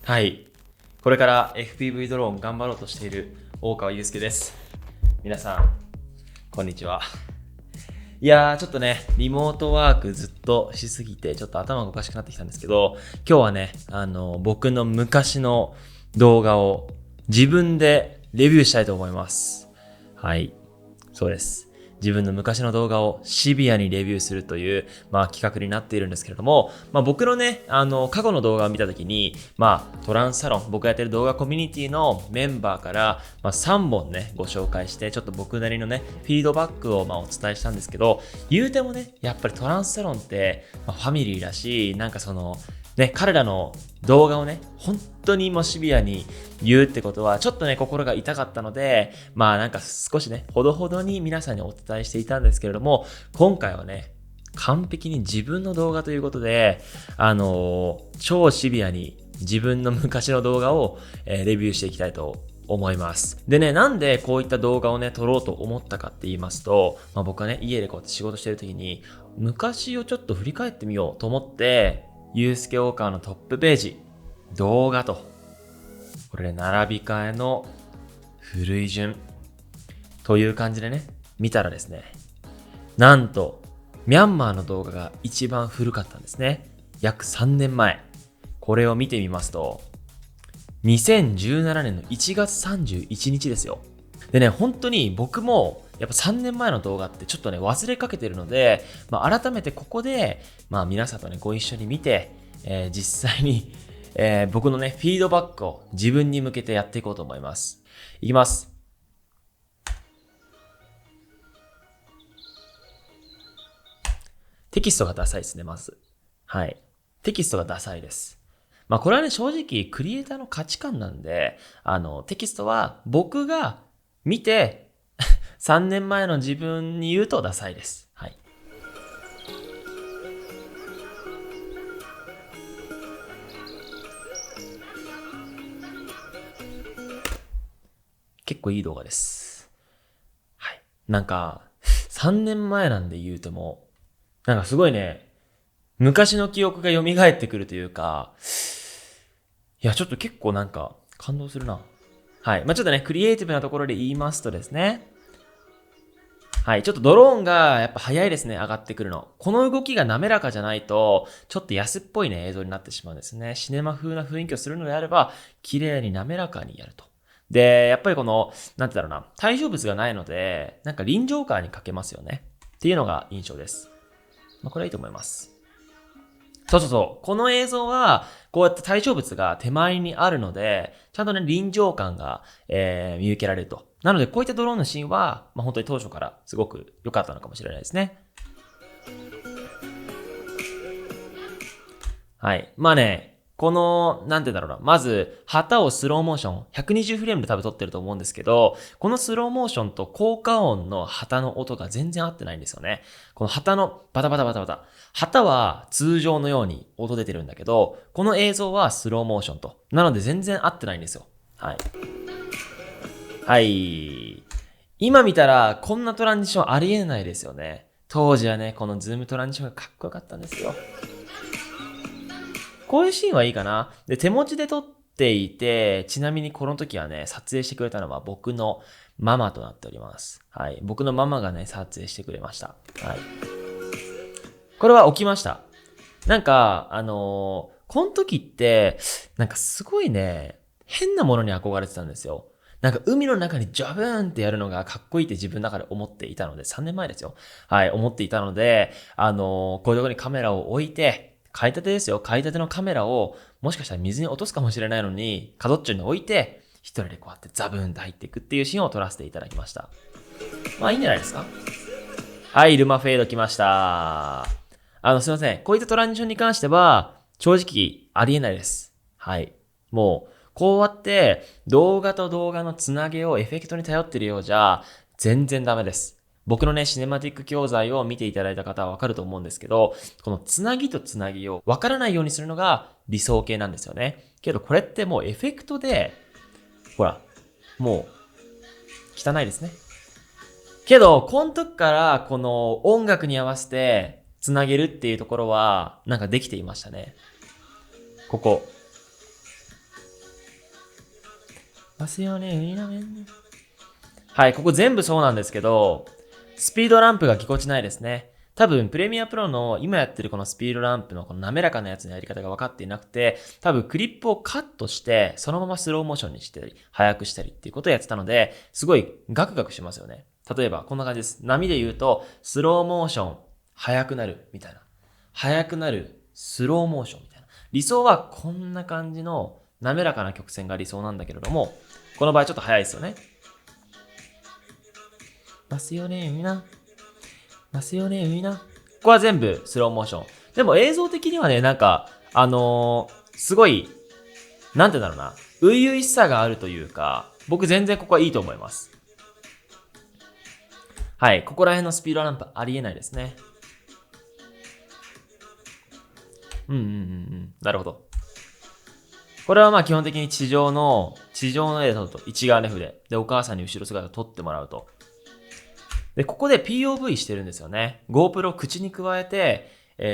はい。これから FPV ドローン頑張ろうとしている大川祐介です。皆さん、こんにちは。いやー、ちょっとね、リモートワークずっとしすぎて、ちょっと頭がおかしくなってきたんですけど、今日はね、僕の昔の動画を自分でレビューしたいと思います。はい。そうです。自分の昔の動画をシビアにレビューするという、企画になっているんですけれども、僕のね、過去の動画を見たときに、トランスサロン、僕がやってる動画コミュニティのメンバーから、3本ね、ご紹介して、ちょっと僕なりのね、フィードバックをお伝えしたんですけど、言うてもね、やっぱりトランスサロンって、ファミリーだし、彼らの動画をね、本当にもうシビアに言うってことは、ちょっとね、心が痛かったので、少しね、ほどほどに皆さんにお伝えしていたんですけれども、今回はね、完璧に自分の動画ということで、超シビアに自分の昔の動画を、レビューしていきたいと思います。でね、なんでこういった動画をね、撮ろうと思ったかって言いますと、僕はね、家でこうやって仕事してる時に、昔をちょっと振り返ってみようと思って、ゆうすけ大川のトップページ、動画と、これ並び替えの古い順という感じでね、見たらですね、なんと、ミャンマーの動画が一番古かったんですね。約3年前。これを見てみますと、2017年の1月31日ですよ。でね、本当に僕もやっぱ3年前の動画ってちょっとね、忘れかけてるので、改めてここで、皆さんとね、ご一緒に見て、実際に、僕のね、フィードバックを自分に向けてやっていこうと思います。いきます。テキストがダサいですね、まず。はい。テキストがダサいです。これはね、正直、クリエイターの価値観なんで、テキストは僕が見て、3年前の自分に言うとダサいです。はい。結構いい動画です。はい。3年前なんで言うても、すごいね、昔の記憶が蘇ってくるというか、いや、ちょっと結構感動するな。はい。ちょっとね、クリエイティブなところで言いますとですね、はい。ちょっとドローンがやっぱ早いですね、上がってくるの。この動きが滑らかじゃないと、ちょっと安っぽいね、映像になってしまうんですね。シネマ風な雰囲気をするのであれば、綺麗に滑らかにやると。で、やっぱりこの、対象物がないので、臨場感に欠けますよね。っていうのが印象です。これはいいと思います。そう。この映像は、こうやって対象物が手前にあるので、ちゃんとね、臨場感が、見受けられると。なので、こういったドローンのシーンは、本当に当初からすごく良かったのかもしれないですね。はい。この、まず、旗をスローモーション、120フレームで多分撮ってると思うんですけど、このスローモーションと効果音の旗の音が全然合ってないんですよね。この旗のバタバタバタバタ。旗は通常のように音出てるんだけど、この映像はスローモーションと。なので全然合ってないんですよ。はい。はい。今見たら、こんなトランジションありえないですよね。当時はね、このズームトランジションがかっこよかったんですよ。こういうシーンはいいかな。で、手持ちで撮っていて、ちなみにこの時はね、撮影してくれたのは僕のママとなっております。はい。僕のママがね、撮影してくれました。はい。これは起きました。この時って、すごいね、変なものに憧れてたんですよ。海の中にジャブーンってやるのがかっこいいって自分の中で思っていたので、3年前ですよ。はい、思っていたので、こういうところにカメラを置いて、買いたてですよ。買いたてのカメラを、もしかしたら水に落とすかもしれないのに、角っちょに置いて、一人でこうやってザブーンって入っていくっていうシーンを撮らせていただきました。いいんじゃないですか。はい、ルマフェード来ました。すいません。こういったトランジションに関しては、正直ありえないです。はい。もう、こうやって動画と動画のつなげをエフェクトに頼ってるようじゃ、全然ダメです。僕のね、シネマティック教材を見ていただいた方はわかると思うんですけど、このつなぎとつなぎをわからないようにするのが理想形なんですよね。けどこれってもうエフェクトで、ほら、もう、汚いですね。けど、この時からこの音楽に合わせてつなげるっていうところはできていましたね。ここ。ますよね、はい、ここ全部そうなんですけど、スピードランプがぎこちないですね。多分、プレミアプロの今やってるこのスピードランプのこの滑らかなやつのやり方が分かっていなくて、多分クリップをカットして、そのままスローモーションにしたり、速くしたりっていうことをやってたので、すごいガクガクしますよね。例えば、こんな感じです。波で言うと、スローモーション、速くなる、みたいな。速くなる、スローモーションみたいな。理想はこんな感じの滑らかな曲線が理想なんだけれども、この場合ちょっと速いですよね。ますよね、みんな。ますよね、みんな。ここは全部スローモーション。でも映像的にはね、なんか、すごい、なんてだろうな、初々しさがあるというか、僕全然ここはいいと思います。はい、ここら辺のスピードランプありえないですね。なるほど。これはまあ基本的に地上の絵で撮ると、一眼レフで。で、お母さんに後ろ姿を撮ってもらうと。で、ここで POV してるんですよね。GoPro 口に加えて、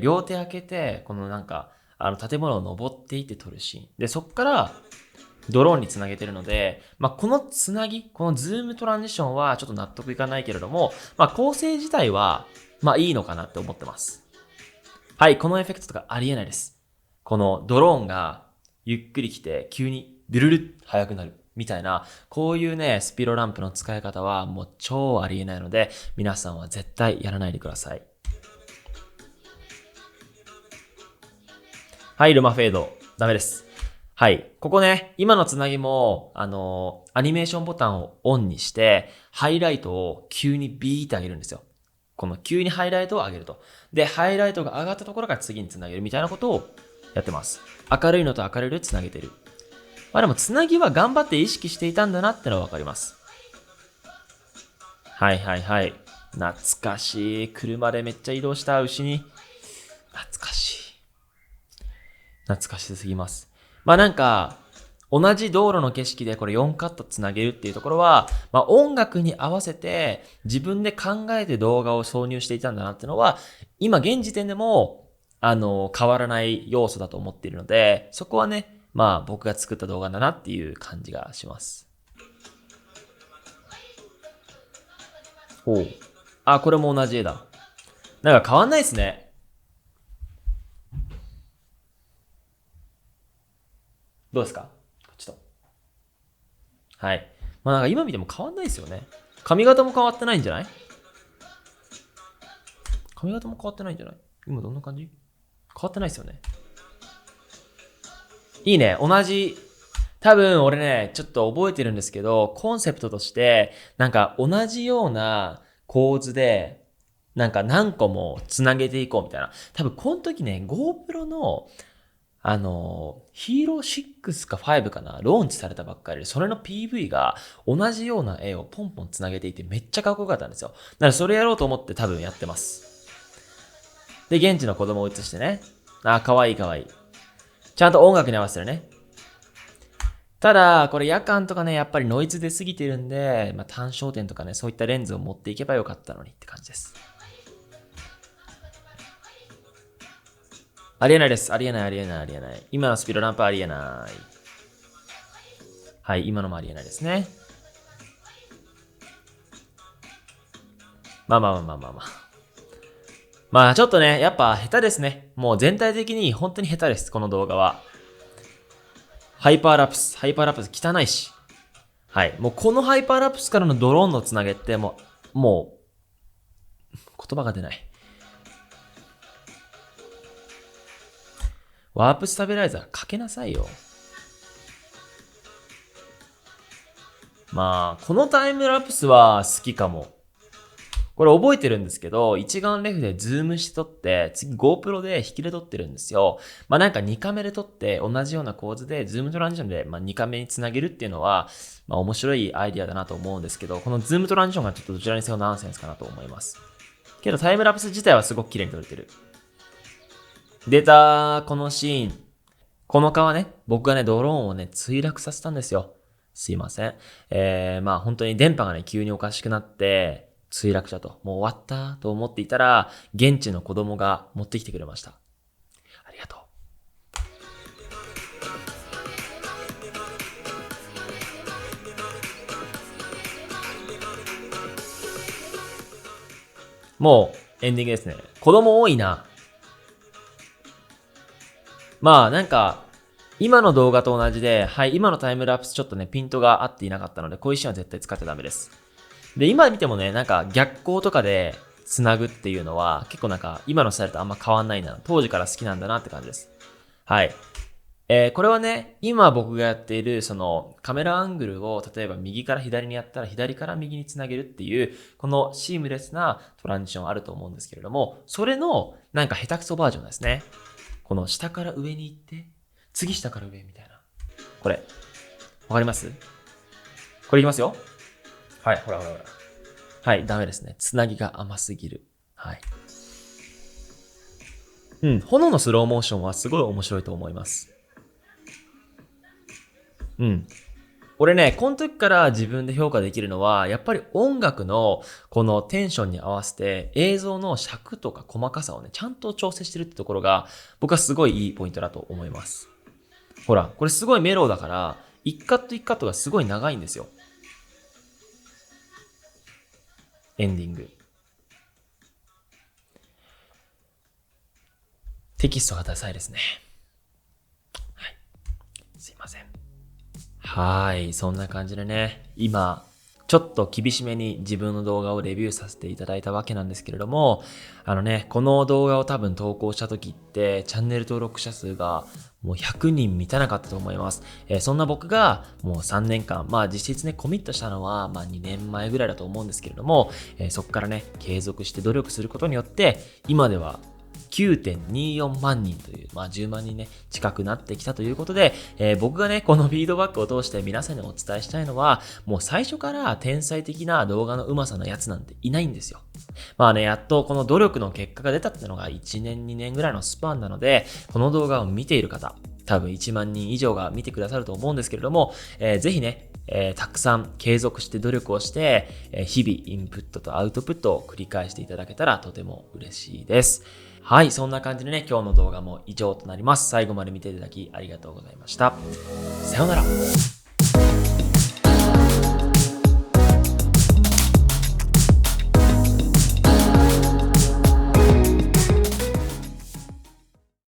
両手開けて、このなんか、建物を登っていって撮るシーン。で、そっから、ドローンにつなげてるので、まあ、このつなぎ、このズームトランジションはちょっと納得いかないけれども、まあ、構成自体は、まあ、いいのかなって思ってます。はい、このエフェクトとかありえないです。このドローンがゆっくり来て急にビルルッ速くなるみたいな、こういうね、スピロランプの使い方はもう超ありえないので、皆さんは絶対やらないでください。はい、ルマフェード。ダメです。はい。ここね、今のつなぎも、アニメーションボタンをオンにして、ハイライトを急にビーって上げるんですよ。この急にハイライトを上げると。で、ハイライトが上がったところから次につなげるみたいなことをやってます。明るいのと明るいでつなげてる。まあでも、つなぎは頑張って意識していたんだなってのはわかります。はいはいはい。懐かしい。車でめっちゃ移動した牛に。懐かしい。懐かしすぎます。まあなんか、同じ道路の景色でこれ4カットつなげるっていうところは、まあ音楽に合わせて自分で考えて動画を挿入していたんだなっていうのは、今現時点でも、変わらない要素だと思っているので、そこはね、まあ僕が作った動画だなっていう感じがします。おう。あ、これも同じ絵だ。なんか変わんないですね。どうですか？ちょっと。はい。まあなんか今見ても変わんないですよね。髪型も変わってないんじゃない？髪型も変わってないんじゃない？今どんな感じ？変わってないですよね。いいね。同じ。多分俺ね、ちょっと覚えてるんですけど、コンセプトとして、なんか同じような構図で、なんか何個もつなげていこうみたいな。多分この時ね、GoPro のヒーロー6か5かな、ローンチされたばっかりで、それの PV が同じような絵をポンポンつなげていてめっちゃかっこよかったんですよ。だからそれやろうと思って多分やってます。で、現地の子供を映してね。あ、かわいいかわいい。ちゃんと音楽に合わせてるね。ただ、これ夜間とかね、やっぱりノイズ出すぎてるんで、まあ、単焦点とかね、そういったレンズを持っていけばよかったのにって感じです。ありえないです。ありえない、ありえない、ありえない。今のスピードランプありえない。はい、今のもありえないですね。まあまあまあまあまあまあ。まあちょっとね、やっぱ下手ですね。もう全体的に本当に下手です、この動画は。ハイパーラプス、ハイパーラプス汚いし。はい。もうこのハイパーラプスからのドローンのつなげってもう、言葉が出ない。ワープスタビライザーかけなさいよ。まあ、このタイムラプスは好きかも。これ覚えてるんですけど、一眼レフでズームして撮って、次 GoPro で引きで撮ってるんですよ。まあなんか2カメで撮って同じような構図で、ズームトランジションで2カメにつなげるっていうのは、まあ面白いアイディアだなと思うんですけど、このズームトランジションがちょっとどちらにせよナンセンスかなと思います。けどタイムラプス自体はすごく綺麗に撮れてる。出たこのシーン。この川ね、僕がね、ドローンをね、墜落させたんですよ。すいません。まあ本当に電波がね、急におかしくなって、墜落したと。もう終わったと思っていたら、現地の子供が持ってきてくれました。ありがとう。もうエンディングですね。子供多いな。まあなんか、今の動画と同じで、はい、今のタイムラプスちょっとね、ピントが合っていなかったので、こういうシーンは絶対使っちゃダメです。で、今見てもね、なんか逆光とかで繋ぐっていうのは、結構なんか今のスタイルとあんま変わんないな。当時から好きなんだなって感じです。はい。これはね、今僕がやっている、そのカメラアングルを、例えば右から左にやったら左から右につなげるっていう、このシームレスなトランジションあると思うんですけれども、それのなんか下手くそバージョンですね。この下から上に行って、次下から上みたいな。これ、わかります？これいきますよ。はい、ほらほらほら。はい、ダメですね。つなぎが甘すぎる。はい。炎のスローモーションはすごい面白いと思います。俺ね、この時から自分で評価できるのは、やっぱり音楽のこのテンションに合わせて映像の尺とか細かさをね、ちゃんと調整してるってところが、僕はすごいいいポイントだと思います。ほら、これすごいメロウだから、一カット一カットがすごい長いんですよ。エンディング。テキストがダサいですね。はい。すいません。はい。そんな感じでね、今、ちょっと厳しめに自分の動画をレビューさせていただいたわけなんですけれども、この動画を多分投稿した時って、チャンネル登録者数がもう100人満たなかったと思います。そんな僕がもう3年間、まあ実質ね、コミットしたのはまあ2年前ぐらいだと思うんですけれども、そこからね、継続して努力することによって、今では9.24 万人という、まあ10万人ね、近くなってきたということで、僕がね、このフィードバックを通して皆さんにお伝えしたいのは、もう最初から天才的な動画の上手さのやつなんていないんですよ。まあね、やっとこの努力の結果が出たってのが1年2年ぐらいのスパンなので、この動画を見ている方、多分1万人以上が見てくださると思うんですけれども、ぜひね、たくさん継続して努力をして、日々インプットとアウトプットを繰り返していただけたらとても嬉しいです。はい、そんな感じでね、今日の動画も以上となります。最後まで見ていただきありがとうございました。さようなら。